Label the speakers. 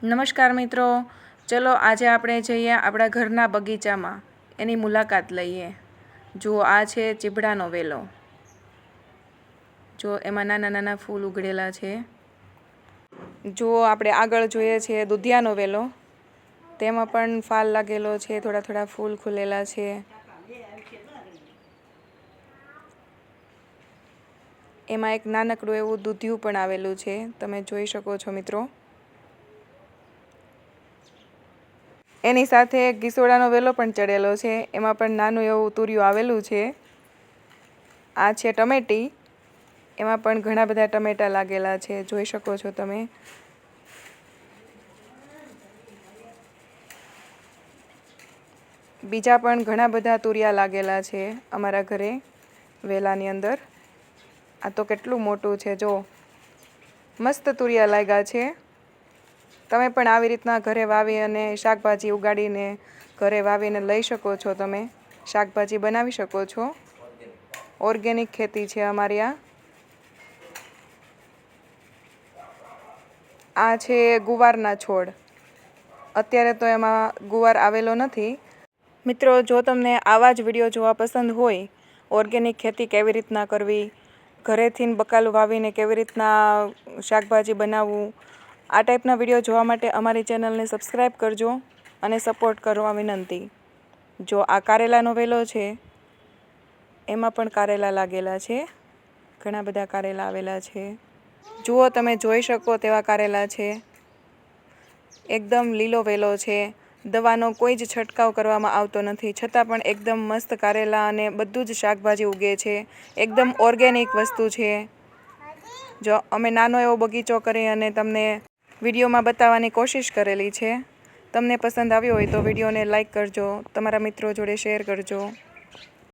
Speaker 1: નમસ્કાર મિત્રો, ચલો આજે આપણે જઈએ આપણા ઘરના બગીચામાં, એની મુલાકાત લઈએ. જુઓ, આ છે ચીભડાનો વેલો. જો એમાં નાના નાના ફૂલ ઉગડેલા છે. જુઓ, આપણે આગળ જોઈએ છીએ દુધિયાનો વેલો. તેમાં પણ ફાલ લાગેલો છે, થોડા થોડા ફૂલ ખુલેલા છે. એમાં એક નાનકડું એવું દૂધિયું પણ આવેલું છે, તમે જોઈ શકો છો મિત્રો. એની સાથે એક ગીસોડાનો વેલો પણ ચડેલો છે, એમાં પણ નાનું એવું તુરિયું આવેલું છે. આ છે ટમેટી, એમાં પણ ઘણા બધા ટમેટા લાગેલા છે, જોઈ શકો છો તમે. બીજા પણ ઘણા બધા તુરિયા લાગેલા છે અમારા ઘરે વેલાની અંદર. આ તો કેટલું મોટું છે, જો મસ્ત તુરિયા લાગ્યા છે. તમે પણ આવી રીતના ઘરે વાવી અને શાકભાજી ઉગાડીને ઘરે વાવીને લઈ શકો છો. તમે શાકભાજી બનાવી શકો છો. ઓર્ગેનિક ખેતી છે અમારી આ. આ છે ગુવારના છોડ. અત્યારે તો એમાં ગુવાર આવેલો નથી. મિત્રો, જો તમને આવા જ વિડીયો જોવા પસંદ હોય, ઓર્ગેનિક ખેતી કેવી રીતના કરવી, ઘરેથી બકાલું વાવીને કેવી રીતના શાકભાજી બનાવવું, આ ટાઈપના વિડીયો જોવા માટે અમારી ચેનલને સબસ્ક્રાઈબ કરજો અને સપોર્ટ કરવા વિનંતી. જો આ કારેલાનો વેલો છે, એમાં પણ કારેલા લાગેલા છે. ઘણા બધા કારેલા આવેલા છે. જુઓ, તમે જોઈ શકો તેવા કારેલા છે. એકદમ લીલો વેલો છે. દવાનો કોઈ જ છંટકાવ કરવામાં આવતો નથી, છતાં પણ એકદમ મસ્ત કારેલા અને બધું જ શાકભાજી ઉગે છે. એકદમ ઓર્ગેનિક વસ્તુ છે. જો અમે નાનો એવો બગીચો કરી અને તમને વિડીયોમાં બતાવવાની કોશિશ કરેલી છે. તમને પસંદ આવ્યો હોય તો વિડીયોને લાઈક કરજો, તમારા મિત્રો જોડે શેર કરજો.